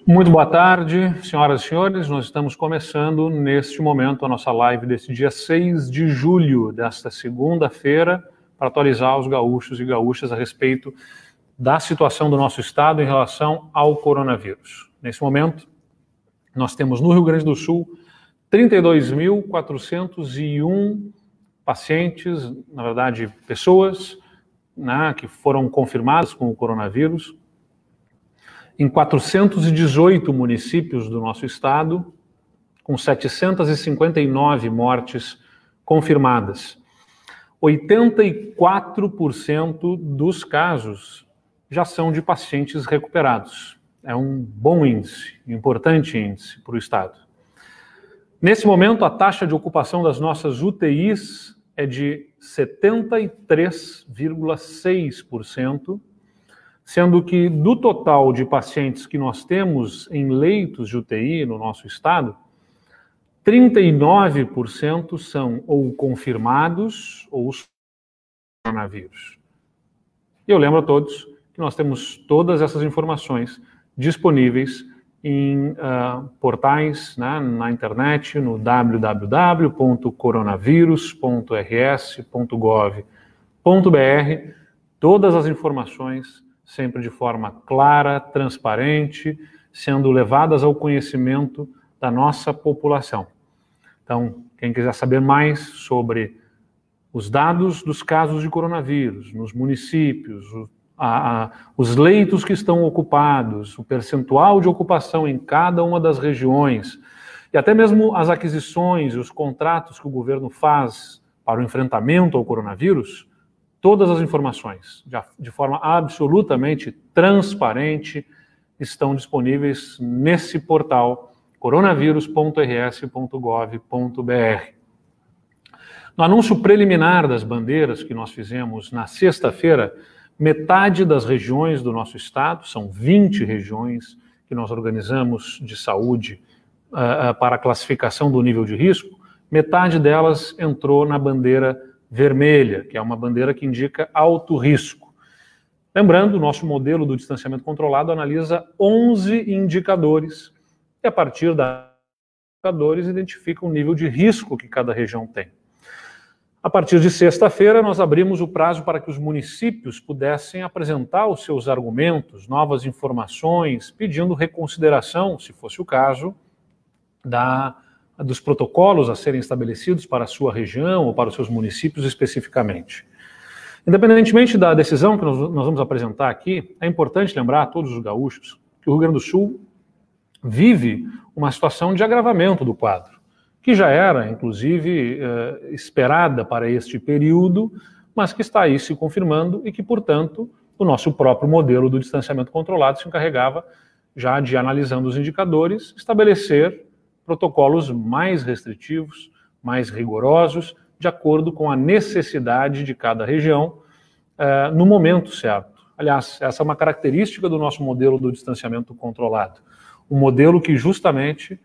Muito boa tarde, senhoras e senhores. Nós estamos começando neste momento a nossa live desse dia 6 de julho, desta segunda-feira, para atualizar os gaúchos e gaúchas a respeito da situação do nosso estado em relação ao coronavírus. Nesse momento, nós temos no Rio Grande do Sul 32.401 pacientes, na verdade, pessoas, né, que foram confirmadas com o coronavírus, em 418 municípios do nosso estado, com 759 mortes confirmadas. 84% dos casos já são de pacientes recuperados. É um bom índice, um importante índice para o estado. Nesse momento, a taxa de ocupação das nossas UTIs é de 73,6%, sendo que do total de pacientes que nós temos em leitos de UTI no nosso estado, 39% são ou confirmados ou coronavírus. E eu lembro a todos que nós temos todas essas informações disponíveis em portais, né, na internet, no www.coronavírus.rs.gov.br, todas as informações sempre de forma clara, transparente, sendo levadas ao conhecimento da nossa população. Então, quem quiser saber mais sobre os dados dos casos de coronavírus nos municípios, os leitos que estão ocupados, o percentual de ocupação em cada uma das regiões, e até mesmo as aquisições e os contratos que o governo faz para o enfrentamento ao coronavírus, todas as informações, de forma absolutamente transparente, estão disponíveis nesse portal coronavírus.rs.gov.br. No anúncio preliminar das bandeiras que nós fizemos na sexta-feira, metade das regiões do nosso estado, são 20 regiões que nós organizamos de saúde para a classificação do nível de risco, metade delas entrou na bandeira vermelha, que é uma bandeira que indica alto risco. Lembrando, o nosso modelo do distanciamento controlado analisa 11 indicadores e a partir dos indicadores identifica o nível de risco que cada região tem. A partir de sexta-feira, nós abrimos o prazo para que os municípios pudessem apresentar os seus argumentos, novas informações, pedindo reconsideração, se fosse o caso, dos protocolos a serem estabelecidos para a sua região ou para os seus municípios especificamente. Independentemente da decisão que nós vamos apresentar aqui, é importante lembrar a todos os gaúchos que o Rio Grande do Sul vive uma situação de agravamento do quadro, que já era, inclusive, esperada para este período, mas que está aí se confirmando e que, portanto, o nosso próprio modelo do distanciamento controlado se encarregava já de, analisando os indicadores, estabelecer protocolos mais restritivos, mais rigorosos, de acordo com a necessidade de cada região, no momento certo. Aliás, essa é uma característica do nosso modelo do distanciamento controlado. Um modelo que justamente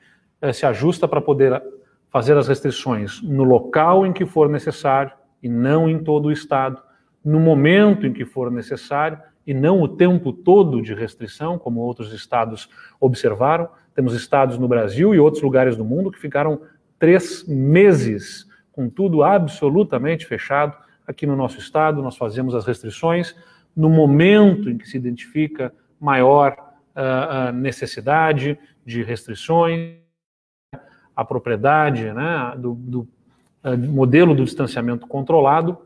se ajusta para poder fazer as restrições no local em que for necessário e não em todo o estado, no momento em que for necessário e não o tempo todo de restrição, como outros estados observaram. Temos estados no Brasil e outros lugares do mundo que ficaram 3 meses com tudo absolutamente fechado. Aqui no nosso estado, nós fazemos as restrições no momento em que se identifica maior necessidade de restrições, a propriedade, né, do modelo do distanciamento controlado,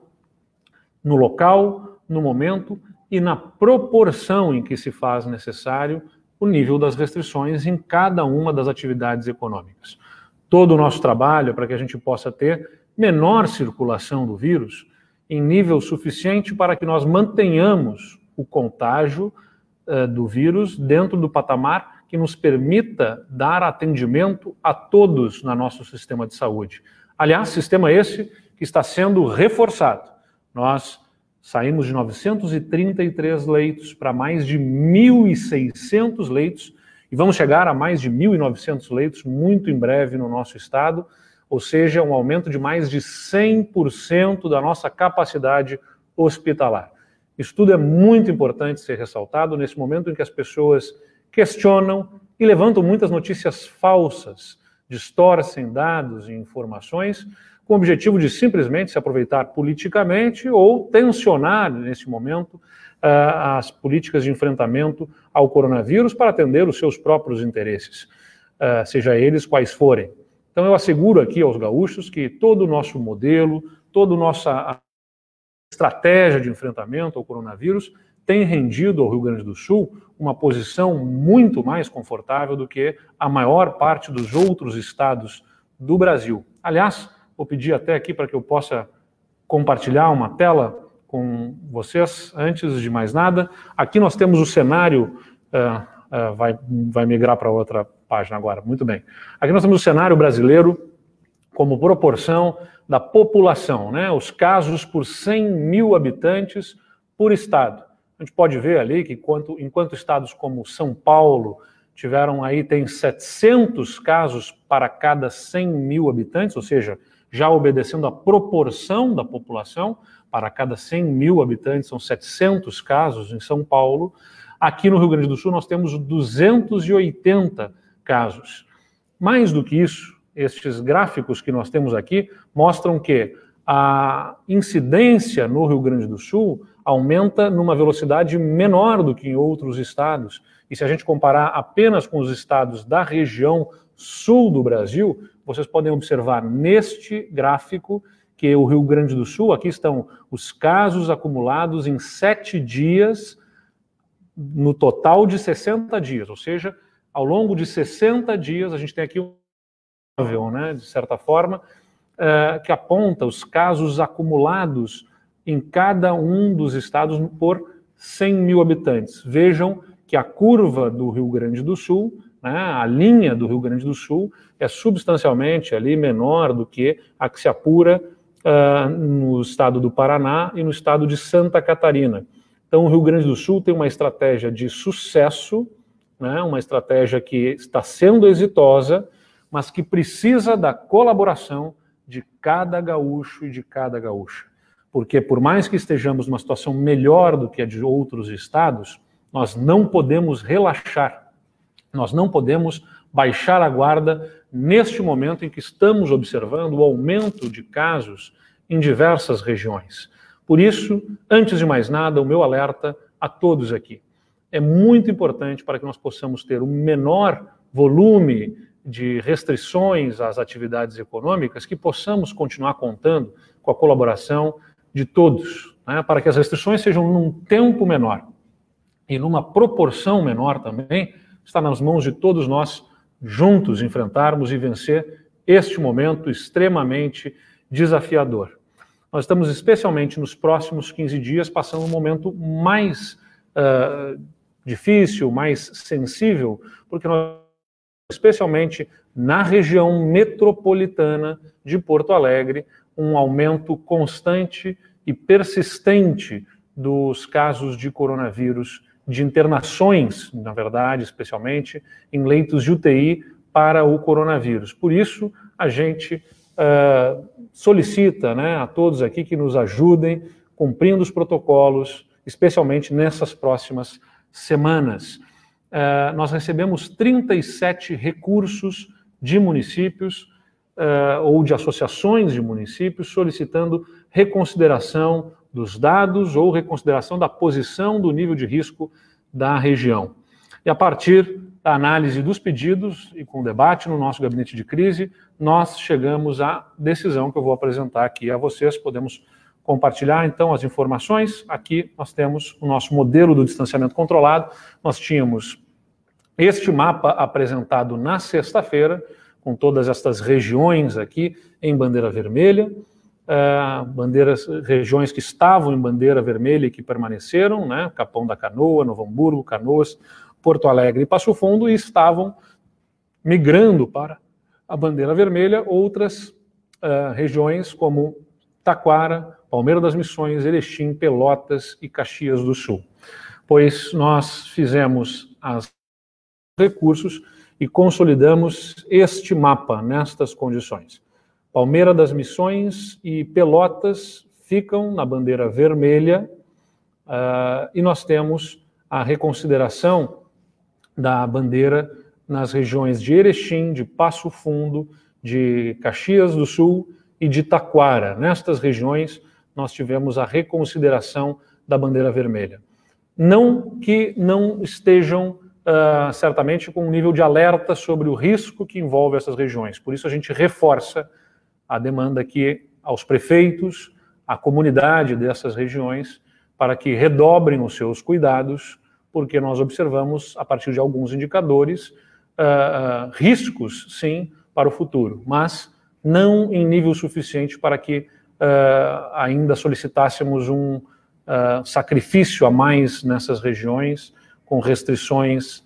no local, no momento e na proporção em que se faz necessário o nível das restrições em cada uma das atividades econômicas. Todo o nosso trabalho é para que a gente possa ter menor circulação do vírus em nível suficiente para que nós mantenhamos o contágio do vírus dentro do patamar que nos permita dar atendimento a todos no nosso sistema de saúde. Aliás, sistema esse que está sendo reforçado. Nós saímos de 933 leitos para mais de 1.600 leitos e vamos chegar a mais de 1.900 leitos muito em breve no nosso estado, ou seja, um aumento de mais de 100% da nossa capacidade hospitalar. Isso tudo é muito importante ser ressaltado nesse momento em que as pessoas questionam e levantam muitas notícias falsas, distorcem dados e informações com o objetivo de simplesmente se aproveitar politicamente ou tensionar, nesse momento, as políticas de enfrentamento ao coronavírus para atender os seus próprios interesses, seja eles quais forem. Então eu asseguro aqui aos gaúchos que todo o nosso modelo, toda a nossa estratégia de enfrentamento ao coronavírus tem rendido ao Rio Grande do Sul uma posição muito mais confortável do que a maior parte dos outros estados do Brasil. Aliás, vou pedir até aqui para que eu possa compartilhar uma tela com vocês. Antes de mais nada, aqui nós temos o cenário, vai migrar para outra página agora, muito bem. Aqui nós temos o cenário brasileiro como proporção da população, né? Os casos por 100 mil habitantes por estado. A gente pode ver ali que enquanto estados como São Paulo tem 700 casos para cada 100 mil habitantes, ou seja, já obedecendo a proporção da população, para cada 100 mil habitantes são 700 casos em São Paulo. Aqui no Rio Grande do Sul nós temos 280 casos. Mais do que isso, estes gráficos que nós temos aqui mostram que a incidência no Rio Grande do Sul aumenta numa velocidade menor do que em outros estados. E se a gente comparar apenas com os estados da região sul do Brasil, vocês podem observar neste gráfico que o Rio Grande do Sul, aqui estão os casos acumulados em 7 dias, no total de 60 dias, ou seja, ao longo de 60 dias a gente tem aqui um móvel, né, de certa forma, que aponta os casos acumulados em cada um dos estados por 100 mil habitantes. Vejam que a curva do Rio Grande do Sul, né, a linha do Rio Grande do Sul, é substancialmente ali menor do que a que se apura no estado do Paraná e no estado de Santa Catarina. Então, o Rio Grande do Sul tem uma estratégia de sucesso, né, uma estratégia que está sendo exitosa, mas que precisa da colaboração de cada gaúcho e de cada gaúcha. Porque, por mais que estejamos numa situação melhor do que a de outros estados, nós não podemos relaxar, nós não podemos baixar a guarda neste momento em que estamos observando o aumento de casos em diversas regiões. Por isso, antes de mais nada, o meu alerta a todos aqui. É muito importante para que nós possamos ter o menor volume de restrições às atividades econômicas, que possamos continuar contando com a colaboração de todos, né, para que as restrições sejam num tempo menor e numa proporção menor também, está nas mãos de todos nós juntos enfrentarmos e vencer este momento extremamente desafiador. Nós estamos especialmente nos próximos 15 dias passando um momento mais difícil, mais sensível, porque nós, especialmente na região metropolitana de Porto Alegre, um aumento constante e persistente dos casos de coronavírus, de internações, na verdade, especialmente em leitos de UTI para o coronavírus. Por isso, a gente solicita, né, a todos aqui que nos ajudem cumprindo os protocolos, especialmente nessas próximas semanas. Nós recebemos 37 recursos de municípios ou de associações de municípios solicitando reconsideração dos dados ou reconsideração da posição do nível de risco da região. E a partir da análise dos pedidos e com o debate no nosso gabinete de crise, nós chegamos à decisão que eu vou apresentar aqui a vocês. Podemos compartilhar, então, as informações. Aqui nós temos o nosso modelo do distanciamento controlado. Nós tínhamos este mapa apresentado na sexta-feira, com todas estas regiões aqui em bandeira vermelha, regiões que estavam em bandeira vermelha e que permaneceram, né, Capão da Canoa, Novo Hamburgo, Canoas, Porto Alegre e Passo Fundo, e estavam migrando para a bandeira vermelha outras regiões como Taquara, Palmeira das Missões, Erechim, Pelotas e Caxias do Sul. Pois nós fizemos os recursos e consolidamos este mapa nestas condições. Palmeira das Missões e Pelotas ficam na bandeira vermelha e nós temos a reconsideração da bandeira nas regiões de Erechim, de Passo Fundo, de Caxias do Sul e de Taquara. Nestas regiões, nós tivemos a reconsideração da bandeira vermelha. Não que não estejam, certamente, com um nível de alerta sobre o risco que envolve essas regiões. Por isso, a gente reforça a demanda aqui aos prefeitos, à comunidade dessas regiões, para que redobrem os seus cuidados, porque nós observamos, a partir de alguns indicadores, riscos, sim, para o futuro, mas não em nível suficiente para que ainda solicitássemos um sacrifício a mais nessas regiões, com restrições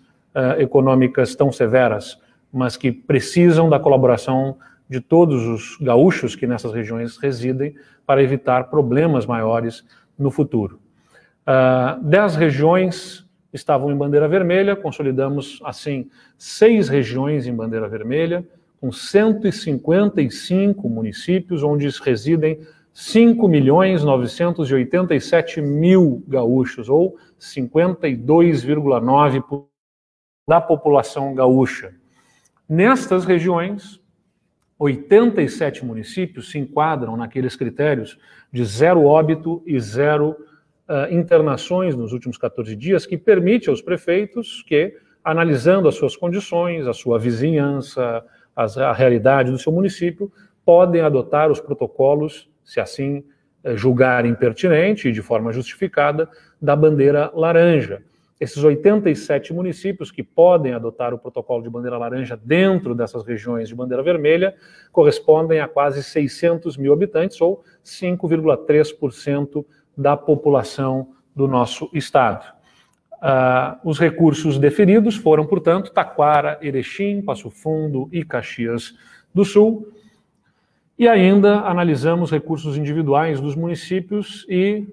econômicas tão severas, mas que precisam da colaboração de todos os gaúchos que nessas regiões residem para evitar problemas maiores no futuro. 10 regiões estavam em bandeira vermelha, consolidamos, assim, 6 regiões em bandeira vermelha, com 155 municípios, onde residem 5.987.000 gaúchos, ou 52,9% da população gaúcha. Nestas regiões, 87 municípios se enquadram naqueles critérios de 0 óbito e 0 internações nos últimos 14 dias, que permite aos prefeitos que, analisando as suas condições, a sua vizinhança, a realidade do seu município, podem adotar os protocolos, se assim julgarem pertinente e de forma justificada, da bandeira laranja. Esses 87 municípios que podem adotar o protocolo de bandeira laranja dentro dessas regiões de bandeira vermelha correspondem a quase 600 mil habitantes, ou 5,3% da população do nosso estado. Os recursos deferidos foram, portanto, Taquara, Erechim, Passo Fundo e Caxias do Sul. E ainda analisamos recursos individuais dos municípios e,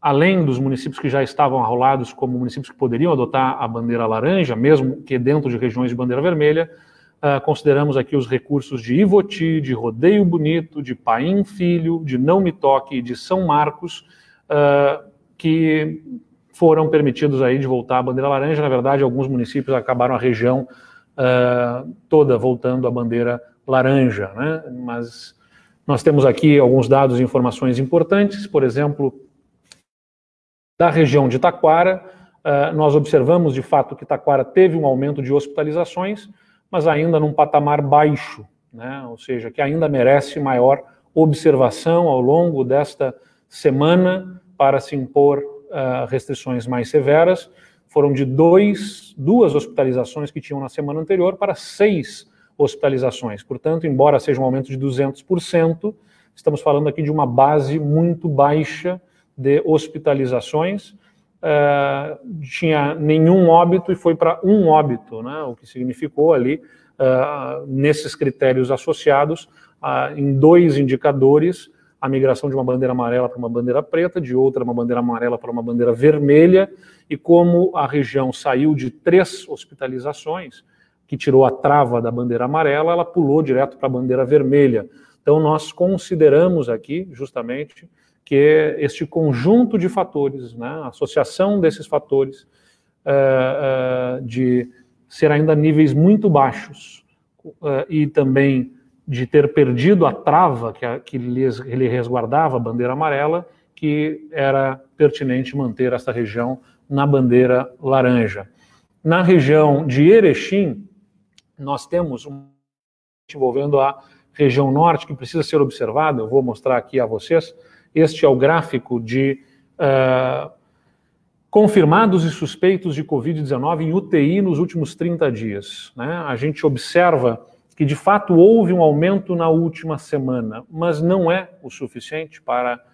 além dos municípios que já estavam arrolados como municípios que poderiam adotar a bandeira laranja, mesmo que dentro de regiões de bandeira vermelha, consideramos aqui os recursos de Ivoti, de Rodeio Bonito, de Paim Filho, de Não Me Toque e de São Marcos, que foram permitidos aí de voltar à bandeira laranja. Na verdade, alguns municípios acabaram a região toda voltando à bandeira laranja, né? Mas nós temos aqui alguns dados e informações importantes. Por exemplo, da região de Taquara, nós observamos de fato que Taquara teve um aumento de hospitalizações, mas ainda num patamar baixo, né? Ou seja, que ainda merece maior observação ao longo desta semana para se impor restrições mais severas. Foram de 2 hospitalizações que tinham na semana anterior para 6 hospitalizações. Portanto, embora seja um aumento de 200%, estamos falando aqui de uma base muito baixa de hospitalizações. Tinha nenhum óbito e foi para 1 óbito, né? O que significou ali, nesses critérios associados, em 2 indicadores, a migração de uma bandeira amarela para uma bandeira preta, de outra uma bandeira amarela para uma bandeira vermelha, e como a região saiu de 3 hospitalizações, que tirou a trava da bandeira amarela, ela pulou direto para a bandeira vermelha. Então nós consideramos aqui, justamente, que este conjunto de fatores, né, a associação desses fatores, de ser ainda níveis muito baixos e também de ter perdido a trava que lhe resguardava a bandeira amarela, que era pertinente manter esta região na bandeira laranja. Na região de Erechim, nós temos envolvendo a região norte que precisa ser observada. Eu vou mostrar aqui a vocês. Este é o gráfico de confirmados e suspeitos de Covid-19 em UTI nos últimos 30 dias. Né? A gente observa que, de fato, houve um aumento na última semana, mas não é o suficiente para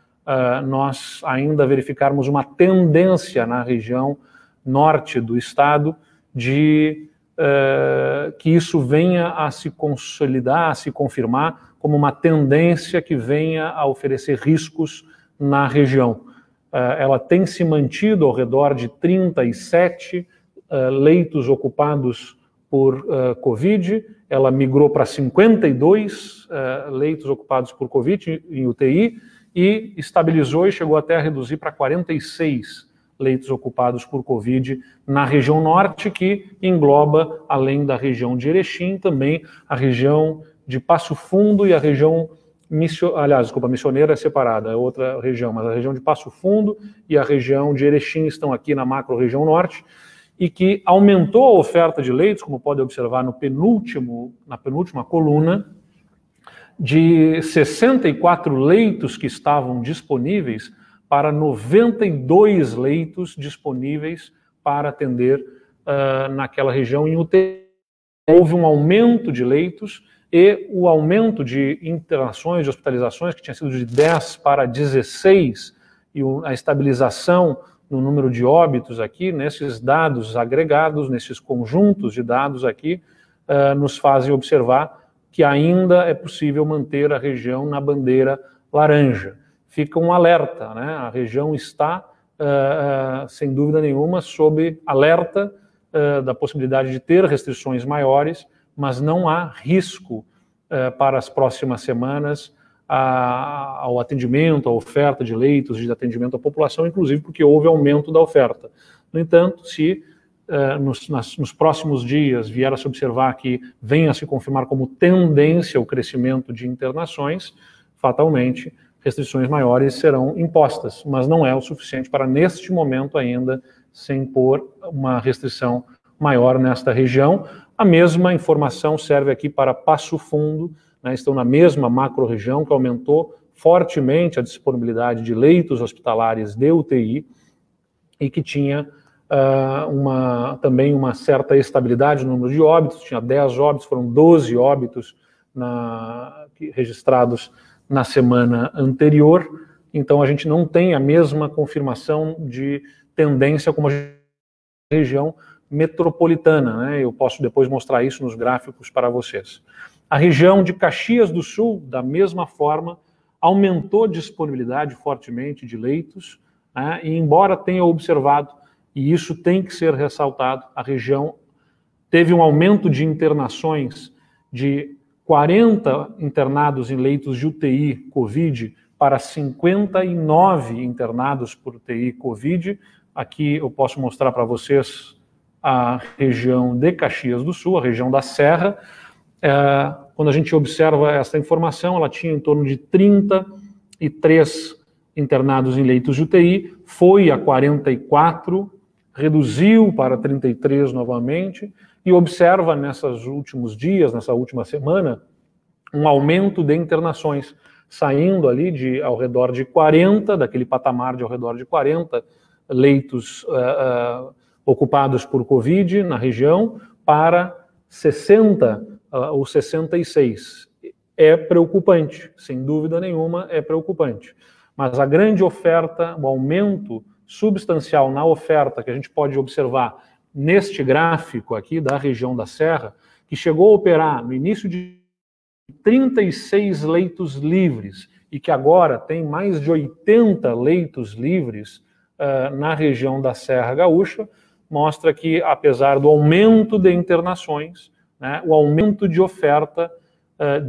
nós ainda verificarmos uma tendência na região norte do estado de que isso venha a se consolidar, a se confirmar como uma tendência que venha a oferecer riscos na região. Ela tem se mantido ao redor de 37 leitos ocupados por Covid, ela migrou para 52 leitos ocupados por Covid em UTI e estabilizou e chegou até a reduzir para 46 leitos ocupados por Covid na região norte, que engloba, além da região de Erechim, também a região de Passo Fundo e a região Missioneira é separada, é outra região, mas a região de Passo Fundo e a região de Erechim estão aqui na macro-região norte, e que aumentou a oferta de leitos, como pode observar na penúltima coluna, de 64 leitos que estavam disponíveis para 92 leitos disponíveis para atender naquela região em UTI. Houve um aumento de leitos e o aumento de internações, de hospitalizações, que tinha sido de 10 para 16, e a estabilização no número de óbitos aqui, nesses dados agregados, nesses conjuntos de dados aqui, nos fazem observar que ainda é possível manter a região na bandeira laranja. Fica um alerta, né? A região está, sem dúvida nenhuma, sob alerta da possibilidade de ter restrições maiores, mas não há risco para as próximas semanas ao atendimento, à oferta de leitos de atendimento à população, inclusive porque houve aumento da oferta. No entanto, se nos próximos dias vier a se observar que venha a se confirmar como tendência o crescimento de internações, fatalmente restrições maiores serão impostas, mas não é o suficiente para, neste momento ainda, se impor uma restrição maior nesta região. A mesma informação serve aqui para Passo Fundo, né, estão na mesma macro-região, que aumentou fortemente a disponibilidade de leitos hospitalares de UTI e que tinha também uma certa estabilidade no número de óbitos, tinha 10 óbitos, foram 12 óbitos registrados na semana anterior, então a gente não tem a mesma confirmação de tendência como a região metropolitana, né? Eu posso depois mostrar isso nos gráficos para vocês. A região de Caxias do Sul, da mesma forma, aumentou a disponibilidade fortemente de leitos, né? E embora tenha observado, e isso tem que ser ressaltado, a região teve um aumento de internações de 40 internados em leitos de UTI Covid para 59 internados por UTI Covid. Aqui eu posso mostrar para vocês a região de Caxias do Sul, a região da Serra. Quando a gente observa essa informação, ela tinha em torno de 33 internados em leitos de UTI, foi a 44, reduziu para 33 novamente, e observa nesses últimos dias, nessa última semana, um aumento de internações, saindo ali ao redor de 40, daquele patamar de ao redor de 40 leitos ocupados por Covid na região, para 60 ou 66. É preocupante, sem dúvida nenhuma, é preocupante. Mas a grande oferta, o aumento substancial na oferta que a gente pode observar neste gráfico aqui da região da Serra, que chegou a operar no início de 36 leitos livres e que agora tem mais de 80 leitos livres na região da Serra Gaúcha, mostra que, apesar do aumento de internações, né, o aumento de oferta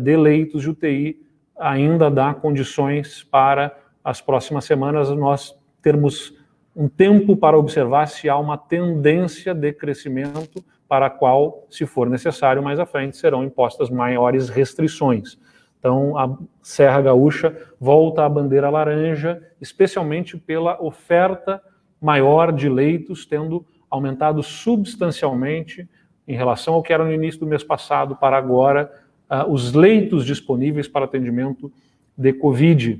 de leitos de UTI ainda dá condições para as próximas semanas nós termos um tempo para observar se há uma tendência de crescimento para a qual, se for necessário, mais à frente serão impostas maiores restrições. Então, a Serra Gaúcha volta à bandeira laranja, especialmente pela oferta maior de leitos, tendo aumentado substancialmente em relação ao que era no início do mês passado para agora, os leitos disponíveis para atendimento de Covid,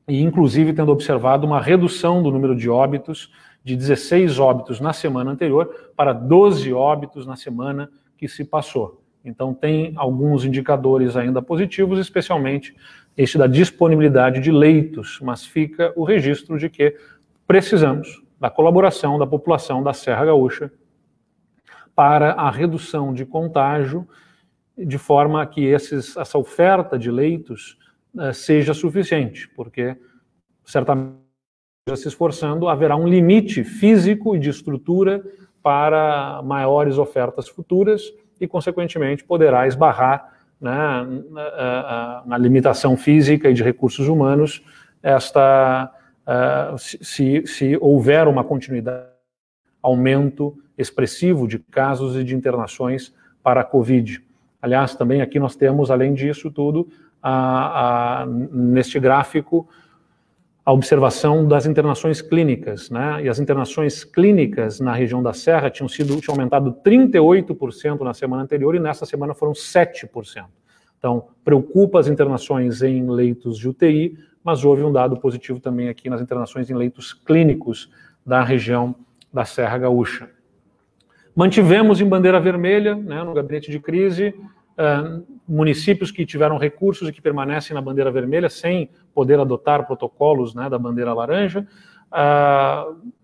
e inclusive tendo observado uma redução do número de óbitos, de 16 óbitos na semana anterior para 12 óbitos na semana que se passou. Então tem alguns indicadores ainda positivos, especialmente este da disponibilidade de leitos, mas fica o registro de que precisamos da colaboração da população da Serra Gaúcha para a redução de contágio, de forma que essa oferta de leitos seja suficiente, porque certamente, já se esforçando, haverá um limite físico e de estrutura para maiores ofertas futuras e, consequentemente, poderá esbarrar, né, na limitação física e de recursos humanos se houver uma continuidade, aumento expressivo de casos e de internações para a Covid. Aliás, também aqui nós temos, além disso tudo, neste gráfico, a observação das internações clínicas, né? E as internações clínicas na região da Serra tinham aumentado 38% na semana anterior e nessa semana foram 7%. Então, preocupa as internações em leitos de UTI, mas houve um dado positivo também aqui nas internações em leitos clínicos da região da Serra Gaúcha. Mantivemos em bandeira vermelha, né, no gabinete de crise, municípios que tiveram recursos e que permanecem na bandeira vermelha sem poder adotar protocolos, né, da bandeira laranja,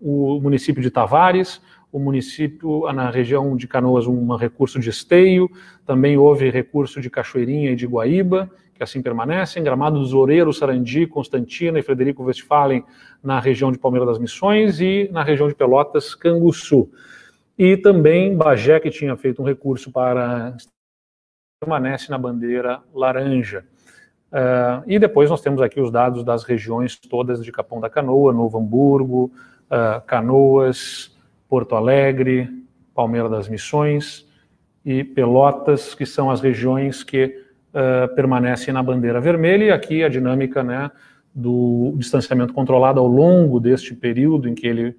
o município de Tavares, o município na região de Canoas, um recurso de Esteio, também houve recurso de Cachoeirinha e de Guaíba, que assim permanecem, Gramado dos Oureiros, Sarandi, Constantina e Frederico Westphalen na região de Palmeira das Missões e na região de Pelotas, Canguçu. E também Bagé, que tinha feito um recurso para... permanece na bandeira laranja. E depois nós temos aqui os dados das regiões todas de Capão da Canoa, Novo Hamburgo, Canoas, Porto Alegre, Palmeira das Missões e Pelotas, que são as regiões que permanecem na bandeira vermelha, e aqui a dinâmica, né, do distanciamento controlado ao longo deste período em que ele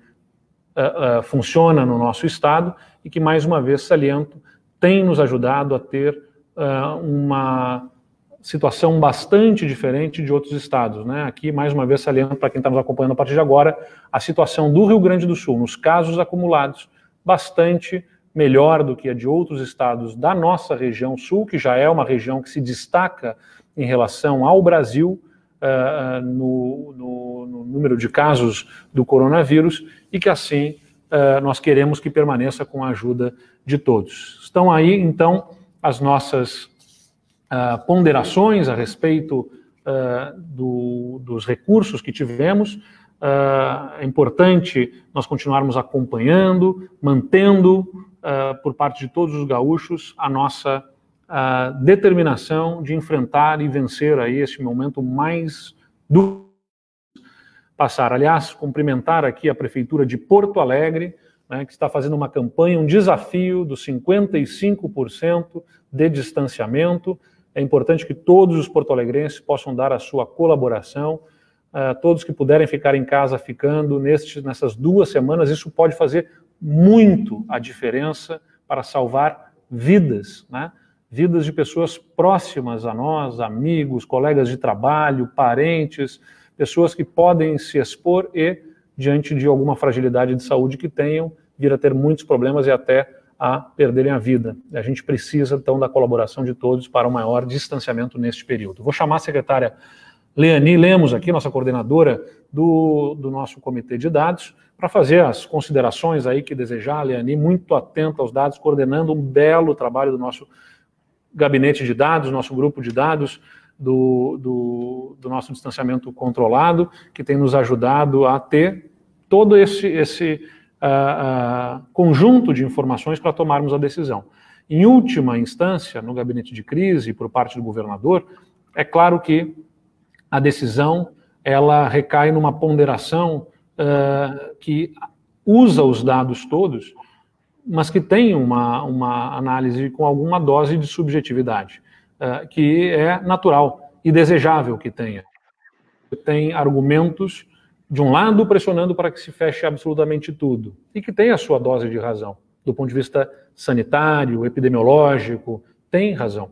funciona no nosso estado, e que, mais uma vez, saliento, tem nos ajudado a ter uma situação bastante diferente de outros estados, né? Aqui, mais uma vez, saliento para quem está nos acompanhando a partir de agora, a situação do Rio Grande do Sul, nos casos acumulados, bastante melhor do que a de outros estados da nossa região sul, que já é uma região que se destaca em relação ao Brasil, no número de casos do coronavírus, e que assim nós queremos que permaneça com a ajuda de todos. Estão aí, então, as nossas ponderações a respeito dos recursos que tivemos. É importante nós continuarmos acompanhando, mantendo, por parte de todos os gaúchos, a nossa determinação de enfrentar e vencer aí este momento mais duro passar. Aliás, cumprimentar aqui a Prefeitura de Porto Alegre, né, que está fazendo uma campanha, um desafio dos 55% de distanciamento. É importante que todos os porto-alegrenses possam dar a sua colaboração, todos que puderem ficar em casa ficando nessas 2 semanas, isso pode fazer muito a diferença para salvar vidas, né? Vidas de pessoas próximas a nós, amigos, colegas de trabalho, parentes, pessoas que podem se expor e, diante de alguma fragilidade de saúde que tenham, vir a ter muitos problemas e até a perderem a vida. A gente precisa, então, da colaboração de todos para um maior distanciamento neste período. Vou chamar a secretária Leani Lemos, aqui, nossa coordenadora do nosso comitê de dados, para fazer as considerações aí que desejar. Leani, muito atenta aos dados, coordenando um belo trabalho do nosso gabinete de dados, nosso grupo de dados, do nosso distanciamento controlado, que tem nos ajudado a ter todo esse conjunto de informações para tomarmos a decisão. Em última instância, no gabinete de crise, por parte do governador, é claro que a decisão ela recai numa ponderação que usa os dados todos, mas que tem uma análise com alguma dose de subjetividade, que é natural e desejável que tenha. Tem argumentos, de um lado, pressionando para que se feche absolutamente tudo, e que tem a sua dose de razão. Do ponto de vista sanitário, epidemiológico, tem razão.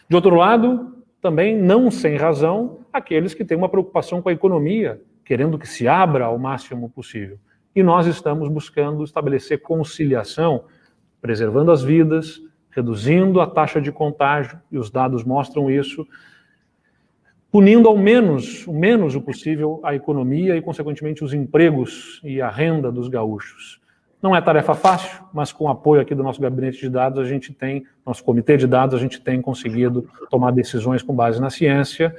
De outro lado, também não sem razão, aqueles que têm uma preocupação com a economia, querendo que se abra ao máximo possível. E nós estamos buscando estabelecer conciliação, preservando as vidas, reduzindo a taxa de contágio, e os dados mostram isso, punindo o menos o possível a economia e, consequentemente, os empregos e a renda dos gaúchos. Não é tarefa fácil, mas com o apoio aqui do nosso gabinete de dados, nosso comitê de dados, a gente tem conseguido tomar decisões com base na ciência,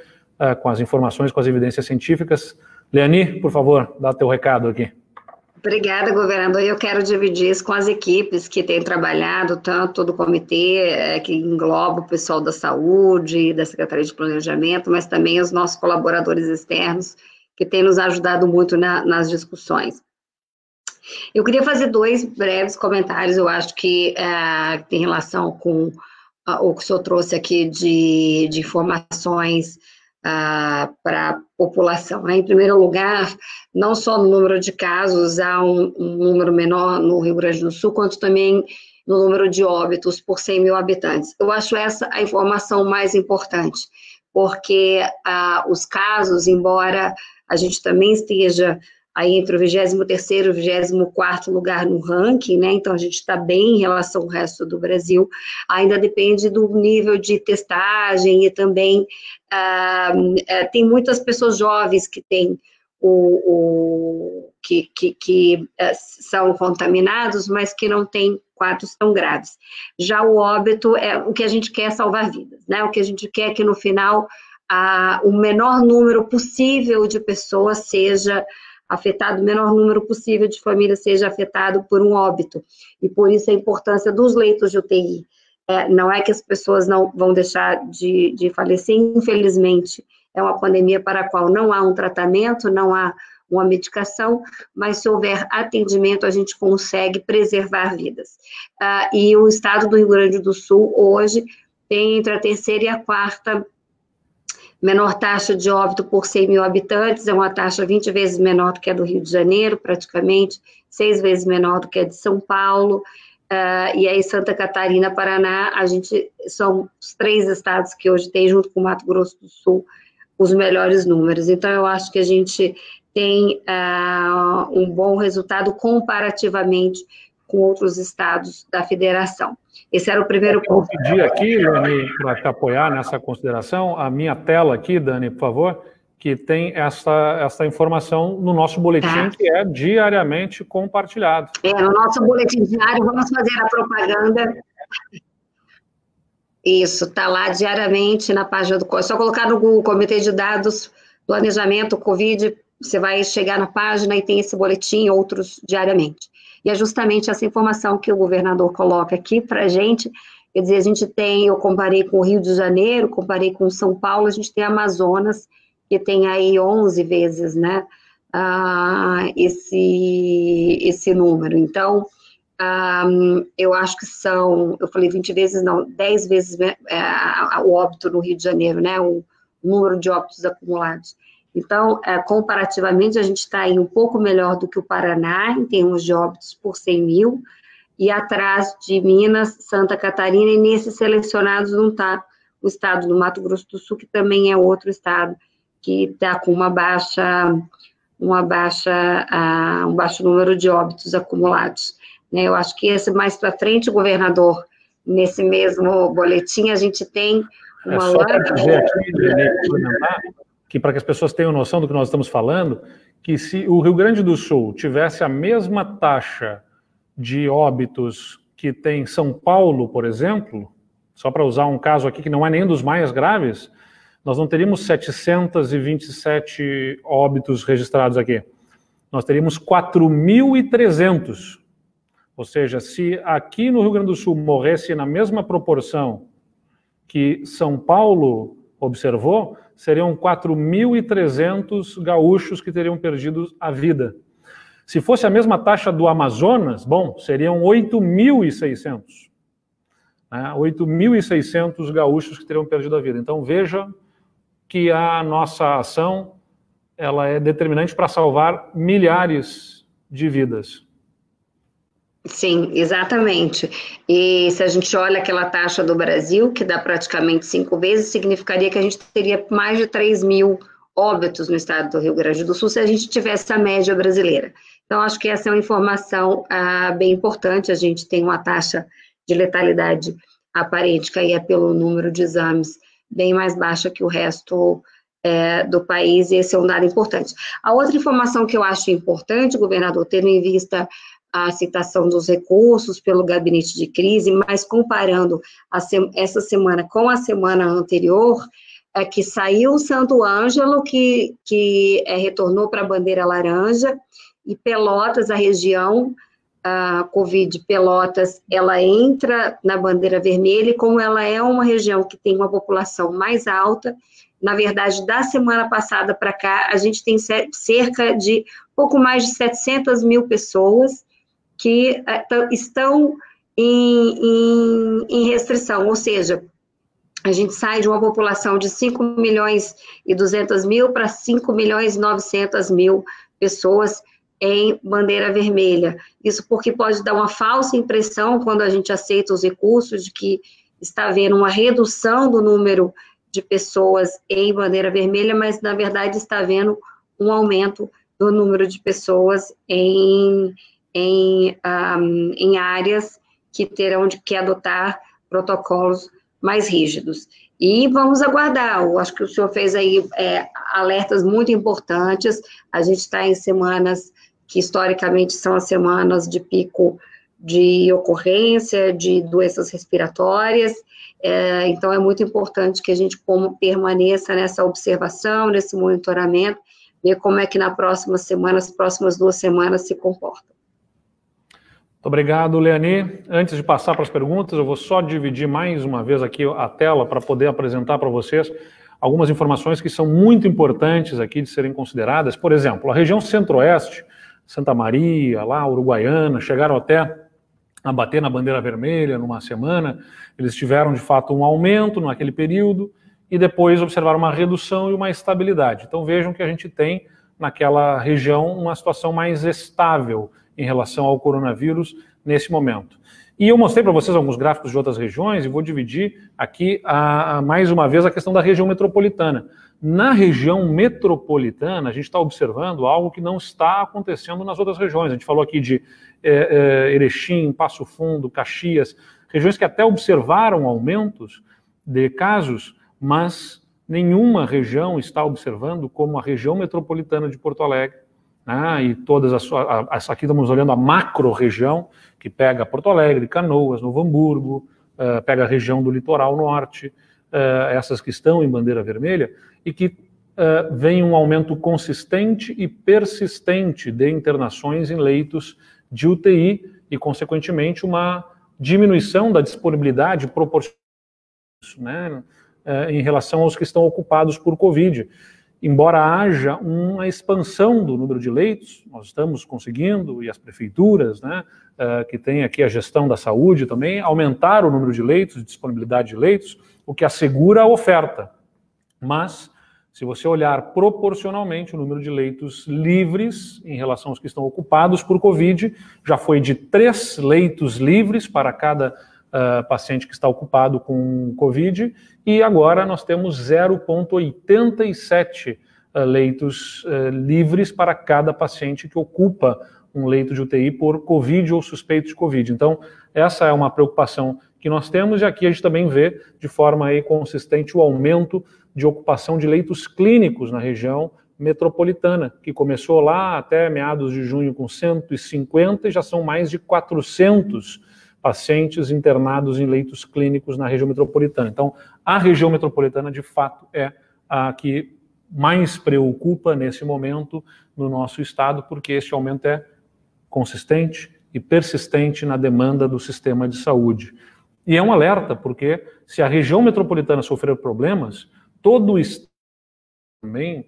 com as informações, com as evidências científicas. Leani, por favor, dá teu recado aqui. Obrigada, governador. Eu quero dividir isso com as equipes que têm trabalhado, tanto do comitê, que engloba o pessoal da saúde, da Secretaria de Planejamento, mas também os nossos colaboradores externos, que tem nos ajudado muito nas discussões. Eu queria fazer 2 breves comentários, eu acho que tem relação com o que o senhor trouxe aqui de informações para a população, né? Em primeiro lugar, não só no número de casos, há um número menor no Rio Grande do Sul, quanto também no número de óbitos por 100 mil habitantes. Eu acho essa a informação mais importante, porque os casos, embora a gente também esteja aí entre o 23º e o 24º lugar no ranking, né? Então a gente está bem em relação ao resto do Brasil, ainda depende do nível de testagem e também tem muitas pessoas jovens que têm que são contaminados, mas que não têm quadros tão graves. Já o óbito, o que a gente quer é salvar vidas, né? O que a gente quer é que no final o menor número possível de pessoas seja afetado, o menor número possível de famílias seja afetado por um óbito. E por isso a importância dos leitos de UTI. Não é que as pessoas não vão deixar de falecer, infelizmente, é uma pandemia para a qual não há um tratamento, não há uma medicação, mas se houver atendimento, a gente consegue preservar vidas. E o estado do Rio Grande do Sul, hoje, tem entre a 3ª e a 4ª menor taxa de óbito por 100 mil habitantes, é uma taxa 20 vezes menor do que a do Rio de Janeiro, praticamente, 6 vezes menor do que a de São Paulo, e aí Santa Catarina, Paraná, são os 3 estados que hoje tem, junto com o Mato Grosso do Sul, os melhores números. Então, eu acho que a gente tem um bom resultado comparativamente com outros estados da federação. Esse era o primeiro ponto. Eu vou pedir aqui, Dani, para te apoiar nessa consideração, a minha tela aqui, Dani, por favor, que tem essa informação no nosso boletim, que é diariamente compartilhado. No nosso boletim diário, vamos fazer a propaganda. Isso, está lá diariamente na página do COI. É só colocar no Google, Comitê de Dados, Planejamento, Covid, você vai chegar na página e tem esse boletim, outros diariamente. E é justamente essa informação que o governador coloca aqui para a gente, quer dizer, a gente tem, eu comparei com o Rio de Janeiro, comparei com São Paulo, a gente tem Amazonas, que tem aí 11 vezes, né, esse número. Então, eu acho que eu falei 20 vezes, não, 10 vezes o óbito no Rio de Janeiro, né, o número de óbitos acumulados. Então, comparativamente, a gente está aí um pouco melhor do que o Paraná, em termos de óbitos por 100 mil, e atrás de Minas, Santa Catarina, e nesses selecionados não está o estado do Mato Grosso do Sul, que também é outro estado que está com um baixo número de óbitos acumulados. Eu acho que mais para frente, governador, nesse mesmo boletim, a gente tem uma... Só para dizer aqui, que para que as pessoas tenham noção do que nós estamos falando, que se o Rio Grande do Sul tivesse a mesma taxa de óbitos que tem São Paulo, por exemplo, só para usar um caso aqui que não é nenhum dos mais graves, nós não teríamos 727 óbitos registrados aqui. Nós teríamos 4.300. Ou seja, se aqui no Rio Grande do Sul morresse na mesma proporção que São Paulo observou, seriam 4.300 gaúchos que teriam perdido a vida. Se fosse a mesma taxa do Amazonas, bom, seriam 8.600. Né? 8.600 gaúchos que teriam perdido a vida. Então, veja que a nossa ação ela é determinante para salvar milhares de vidas. Sim, exatamente. E se a gente olha aquela taxa do Brasil, que dá praticamente 5 vezes, significaria que a gente teria mais de 3 mil óbitos no estado do Rio Grande do Sul se a gente tivesse a média brasileira. Então, acho que essa é uma informação bem importante. A gente tem uma taxa de letalidade aparente, que aí é pelo número de exames, bem mais baixa que o resto do país, e esse é um dado importante. A outra informação que eu acho importante, governador, tendo em vista a citação dos recursos pelo gabinete de crise, mas comparando essa semana com a semana anterior, que saiu o Santo Ângelo, que retornou para a bandeira laranja, e Pelotas, a região, a Covid Pelotas, ela entra na bandeira vermelha, e como ela é uma região que tem uma população mais alta, na verdade, da semana passada para cá, a gente tem cerca de pouco mais de 700 mil pessoas que estão em restrição, ou seja, a gente sai de uma população de 5.200.000 para 5.900.000 pessoas em bandeira vermelha. Isso porque pode dar uma falsa impressão, quando a gente aceita os recursos, de que está havendo uma redução do número de pessoas em bandeira vermelha, mas, na verdade, está havendo um aumento do número de pessoas em áreas que terão que adotar protocolos mais rígidos. E vamos aguardar, eu acho que o senhor fez aí alertas muito importantes, a gente está em semanas que historicamente são as semanas de pico de ocorrência de doenças respiratórias, então é muito importante que a gente permaneça nessa observação, nesse monitoramento, ver como é que na próxima semana, as próximas 2 semanas se comportam. Muito obrigado, Leani. Antes de passar para as perguntas, eu vou só dividir mais uma vez aqui a tela para poder apresentar para vocês algumas informações que são muito importantes aqui de serem consideradas. Por exemplo, a região centro-oeste, Santa Maria, lá, Uruguaiana, chegaram até a bater na bandeira vermelha numa semana. Eles tiveram, de fato, um aumento naquele período e depois observaram uma redução e uma estabilidade. Então, vejam que a gente tem naquela região uma situação mais estável em relação ao coronavírus nesse momento. E eu mostrei para vocês alguns gráficos de outras regiões e vou dividir aqui, mais uma vez, a questão da região metropolitana. Na região metropolitana, a gente está observando algo que não está acontecendo nas outras regiões. A gente falou aqui de Erechim, Passo Fundo, Caxias, regiões que até observaram aumentos de casos, mas nenhuma região está observando como a região metropolitana de Porto Alegre, e todas aqui estamos olhando a macro-região, que pega Porto Alegre, Canoas, Novo Hamburgo, pega a região do litoral norte, essas que estão em bandeira vermelha, e que vem um aumento consistente e persistente de internações em leitos de UTI e, consequentemente, uma diminuição da disponibilidade proporcional, em relação aos que estão ocupados por Covid. Embora haja uma expansão do número de leitos, nós estamos conseguindo, e as prefeituras, que têm aqui a gestão da saúde também, aumentar o número de leitos, de disponibilidade de leitos, o que assegura a oferta. Mas, se você olhar proporcionalmente, o número de leitos livres em relação aos que estão ocupados por Covid, já foi de 3 leitos livres para cada paciente que está ocupado com Covid, e agora nós temos 0,87 leitos livres para cada paciente que ocupa um leito de UTI por Covid ou suspeito de Covid. Então, essa é uma preocupação que nós temos, e aqui a gente também vê de forma aí consistente o aumento de ocupação de leitos clínicos na região metropolitana, que começou lá até meados de junho com 150 e já são mais de 400 pacientes internados em leitos clínicos na região metropolitana. Então, a região metropolitana, de fato, é a que mais preocupa nesse momento no nosso estado, porque esse aumento é consistente e persistente na demanda do sistema de saúde. E é um alerta, porque se a região metropolitana sofrer problemas, todo o estado também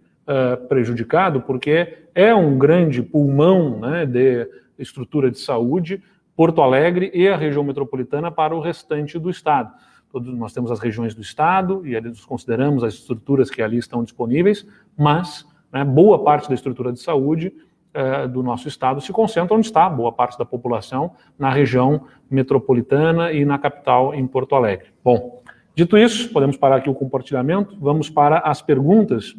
prejudicado, porque é um grande pulmão de estrutura de saúde, Porto Alegre e a região metropolitana para o restante do estado. Nós temos as regiões do estado e nós consideramos as estruturas que ali estão disponíveis, mas boa parte da estrutura de saúde do nosso estado se concentra onde está boa parte da população, na região metropolitana e na capital, em Porto Alegre. Bom, dito isso, podemos parar aqui o compartilhamento, vamos para as perguntas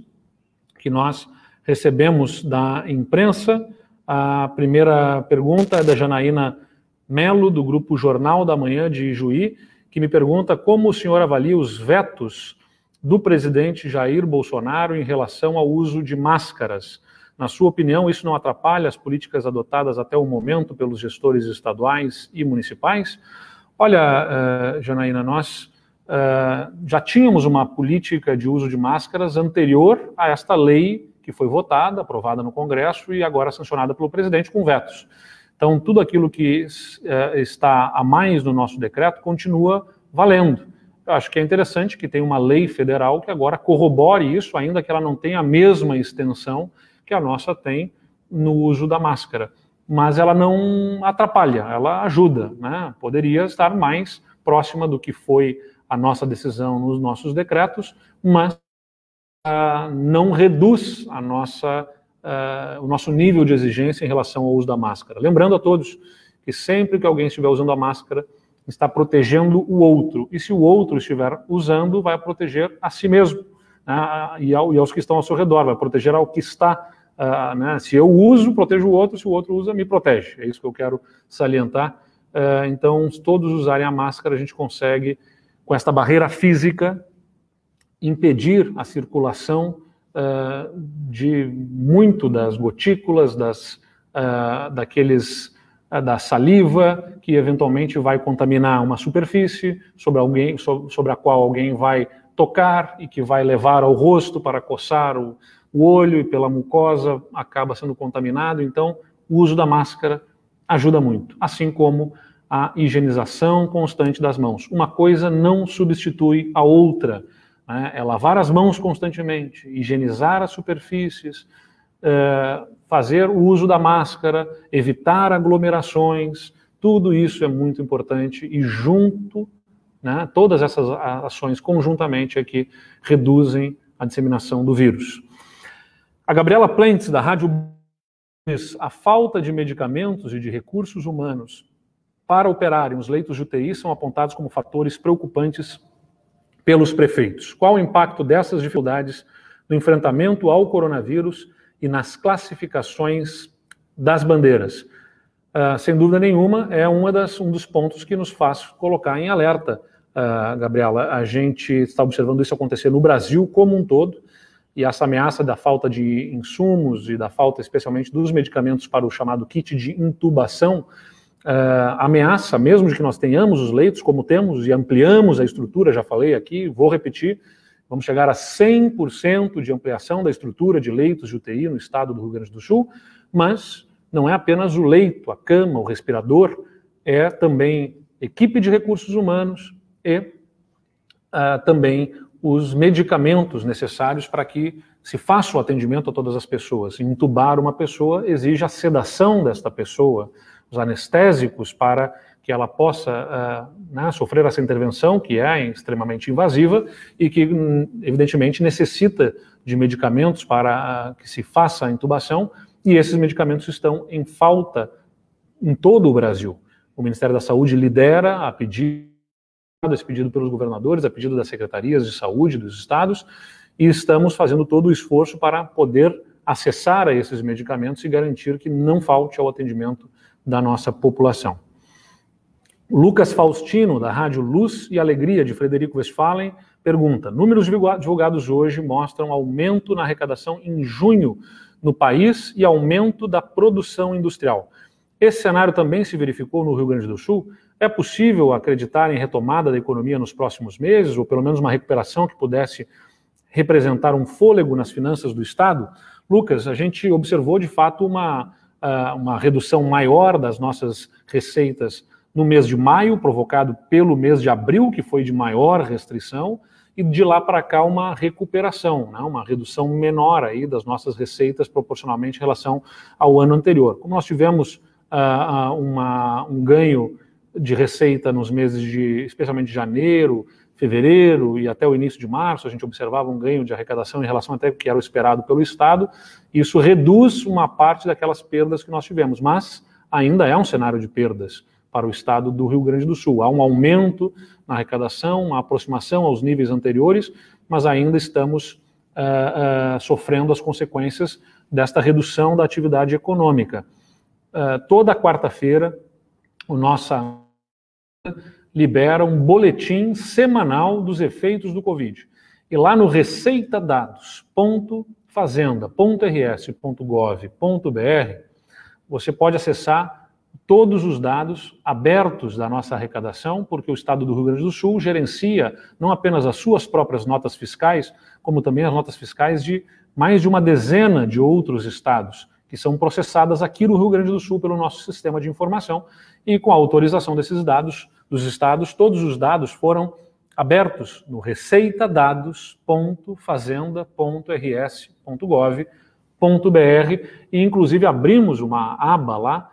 que nós recebemos da imprensa. A primeira pergunta é da Janaína Melo, do Grupo Jornal da Manhã de Ijuí, que me pergunta como o senhor avalia os vetos do presidente Jair Bolsonaro em relação ao uso de máscaras. Na sua opinião, isso não atrapalha as políticas adotadas até o momento pelos gestores estaduais e municipais? Olha, Janaína, nós já tínhamos uma política de uso de máscaras anterior a esta lei que foi votada, aprovada no Congresso e agora sancionada pelo presidente com vetos. Então, tudo aquilo que está a mais no nosso decreto continua valendo. eu acho que é interessante que tenha uma lei federal que agora corrobore isso, ainda que ela não tenha a mesma extensão que a nossa tem no uso da máscara. Mas ela não atrapalha, ela ajuda, né? Poderia estar mais próxima do que foi a nossa decisão nos nossos decretos, mas não reduz o nosso nível de exigência em relação ao uso da máscara. Lembrando a todos que sempre que alguém estiver usando a máscara, está protegendo o outro. E se o outro estiver usando, vai proteger a si mesmo, né? E aos que estão ao seu redor, vai proteger ao que está, né? Se eu uso, protejo o outro, se o outro usa, me protege. É isso que eu quero salientar. Então, se todos usarem a máscara, a gente consegue, com esta barreira física, impedir a circulação de muito das gotículas, da saliva, que eventualmente vai contaminar uma superfície sobre a qual alguém vai tocar e que vai levar ao rosto para coçar o olho e pela mucosa acaba sendo contaminado. Então, o uso da máscara ajuda muito, assim como a higienização constante das mãos. Uma coisa não substitui a outra, né? É lavar as mãos constantemente, higienizar as superfícies, fazer o uso da máscara, evitar aglomerações, tudo isso é muito importante e junto, né, todas essas ações conjuntamente é que reduzem a disseminação do vírus. A Gabriela Plentes, da Rádio, diz: a falta de medicamentos e de recursos humanos para operarem os leitos de UTI são apontados como fatores preocupantes pelos prefeitos. Qual o impacto dessas dificuldades no enfrentamento ao coronavírus e nas classificações das bandeiras? Sem dúvida nenhuma, é um dos pontos que nos faz colocar em alerta, Gabriela. A gente está observando isso acontecer no Brasil como um todo, e essa ameaça da falta de insumos e da falta especialmente dos medicamentos para o chamado kit de intubação, ameaça, mesmo de que nós tenhamos os leitos, como temos, e ampliamos a estrutura, já falei aqui, vou repetir, vamos chegar a 100% de ampliação da estrutura de leitos de UTI no estado do Rio Grande do Sul, mas não é apenas o leito, a cama, o respirador, é também equipe de recursos humanos e também os medicamentos necessários para que se faça o atendimento a todas as pessoas. Intubar uma pessoa exige a sedação desta pessoa, os anestésicos para que ela possa sofrer essa intervenção, que é extremamente invasiva e que, evidentemente, necessita de medicamentos para que se faça a intubação, e esses medicamentos estão em falta em todo o Brasil. O Ministério da Saúde lidera esse pedido pelos governadores, a pedido das secretarias de saúde dos estados, e estamos fazendo todo o esforço para poder acessar a esses medicamentos e garantir que não falte ao atendimento da nossa população. Lucas Faustino, da Rádio Luz e Alegria, de Frederico Westphalen, pergunta: números divulgados hoje mostram aumento na arrecadação em junho no país e aumento da produção industrial. Esse cenário também se verificou no Rio Grande do Sul? É possível acreditar em retomada da economia nos próximos meses, ou pelo menos uma recuperação que pudesse representar um fôlego nas finanças do Estado? Lucas, a gente observou de fato uma redução maior das nossas receitas no mês de maio, provocado pelo mês de abril, que foi de maior restrição, e de lá para cá uma recuperação, né, uma redução menor aí das nossas receitas proporcionalmente em relação ao ano anterior. Como nós tivemos um ganho de receita nos meses especialmente de janeiro, fevereiro e até o início de março, a gente observava um ganho de arrecadação em relação até ao que era o esperado pelo Estado. Isso reduz uma parte daquelas perdas que nós tivemos, mas ainda é um cenário de perdas para o Estado do Rio Grande do Sul. Há um aumento na arrecadação, uma aproximação aos níveis anteriores, mas ainda estamos sofrendo as consequências desta redução da atividade econômica. Toda quarta-feira, o nossa libera um boletim semanal dos efeitos do Covid. E lá no receitadados.fazenda.rs.gov.br, você pode acessar todos os dados abertos da nossa arrecadação, porque o Estado do Rio Grande do Sul gerencia não apenas as suas próprias notas fiscais, como também as notas fiscais de mais de uma dezena de outros estados, que são processadas aqui no Rio Grande do Sul pelo nosso sistema de informação, e com a autorização desses dados, dos estados, todos os dados foram abertos no receitadados.fazenda.rs.gov.br e, inclusive, abrimos uma aba lá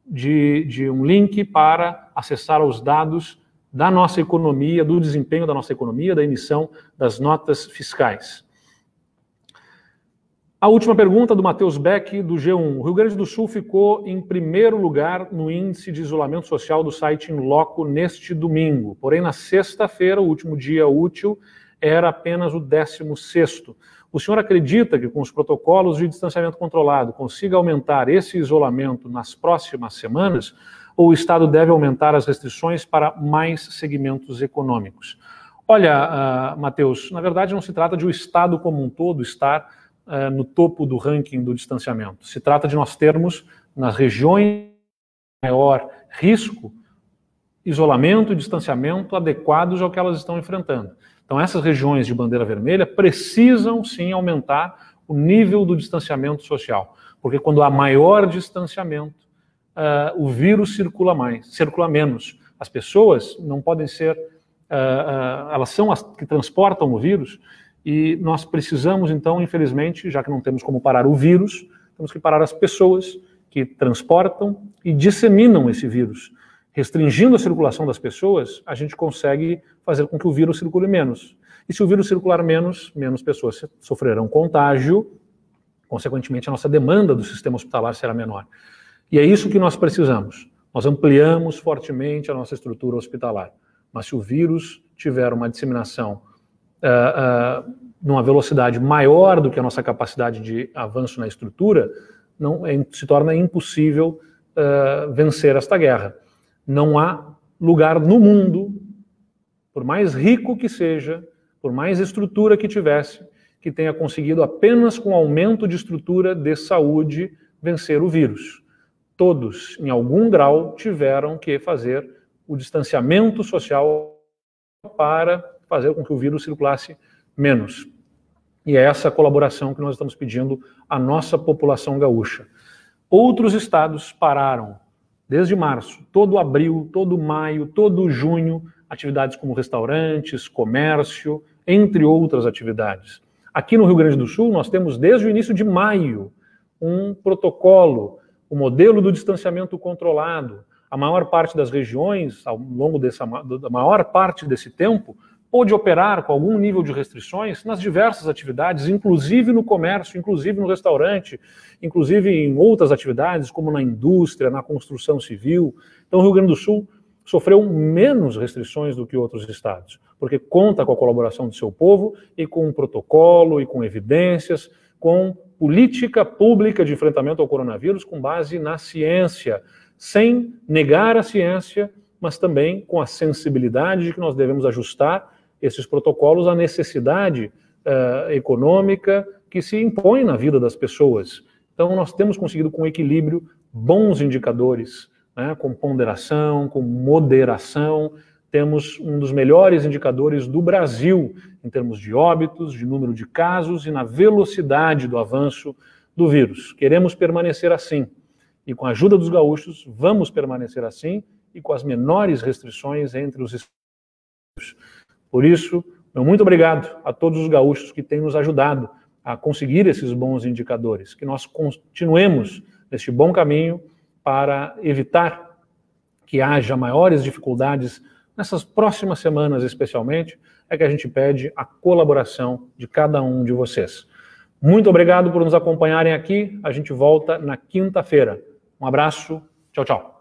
de um link para acessar os dados da nossa economia, do desempenho da nossa economia, da emissão das notas fiscais. A última pergunta do Matheus Beck, do G1. O Rio Grande do Sul ficou em primeiro lugar no índice de isolamento social do site In Loco neste domingo. Porém, na sexta-feira, o último dia útil, era apenas o 16º. O senhor acredita que com os protocolos de distanciamento controlado consiga aumentar esse isolamento nas próximas semanas? Ou o Estado deve aumentar as restrições para mais segmentos econômicos? Olha, Matheus, na verdade não se trata de o Estado como um todo estar no topo do ranking do distanciamento. Se trata de nós termos, nas regiões de maior risco, isolamento e distanciamento adequados ao que elas estão enfrentando. Então, essas regiões de bandeira vermelha precisam, sim, aumentar o nível do distanciamento social. Porque quando há maior distanciamento, o vírus circula menos. As pessoas não podem ser... elas são as que transportam o vírus. E nós precisamos, então, infelizmente, já que não temos como parar o vírus, temos que parar as pessoas que transportam e disseminam esse vírus. Restringindo a circulação das pessoas, a gente consegue fazer com que o vírus circule menos. E se o vírus circular menos, menos pessoas sofrerão contágio, consequentemente a nossa demanda do sistema hospitalar será menor. E é isso que nós precisamos. Nós ampliamos fortemente a nossa estrutura hospitalar. Mas se o vírus tiver uma disseminação numa velocidade maior do que a nossa capacidade de avanço na estrutura, se torna impossível vencer esta guerra. Não há lugar no mundo, por mais rico que seja, por mais estrutura que tivesse, que tenha conseguido apenas com aumento de estrutura de saúde vencer o vírus. Todos, em algum grau, tiveram que fazer o distanciamento social para fazer com que o vírus circulasse menos. E é essa colaboração que nós estamos pedindo à nossa população gaúcha. Outros estados pararam, desde março, todo abril, todo maio, todo junho, atividades como restaurantes, comércio, entre outras atividades. Aqui no Rio Grande do Sul, nós temos desde o início de maio um protocolo, o modelo do distanciamento controlado. A maior parte das regiões, ao longo da maior parte desse tempo, pôde operar com algum nível de restrições nas diversas atividades, inclusive no comércio, inclusive no restaurante, inclusive em outras atividades, como na indústria, na construção civil. Então, o Rio Grande do Sul sofreu menos restrições do que outros estados, porque conta com a colaboração do seu povo e com um protocolo e com evidências, com política pública de enfrentamento ao coronavírus com base na ciência, sem negar a ciência, mas também com a sensibilidade de que nós devemos ajustar esses protocolos à necessidade econômica que se impõe na vida das pessoas. Então, nós temos conseguido, com equilíbrio, bons indicadores, né, com ponderação, com moderação. Temos um dos melhores indicadores do Brasil, em termos de óbitos, de número de casos e na velocidade do avanço do vírus. Queremos permanecer assim. E com a ajuda dos gaúchos, vamos permanecer assim e com as menores restrições entre os estados. Por isso, meu muito obrigado a todos os gaúchos que têm nos ajudado a conseguir esses bons indicadores, que nós continuemos neste bom caminho para evitar que haja maiores dificuldades nessas próximas semanas, especialmente, é que a gente pede a colaboração de cada um de vocês. Muito obrigado por nos acompanharem aqui, a gente volta na quinta-feira. Um abraço, tchau, tchau.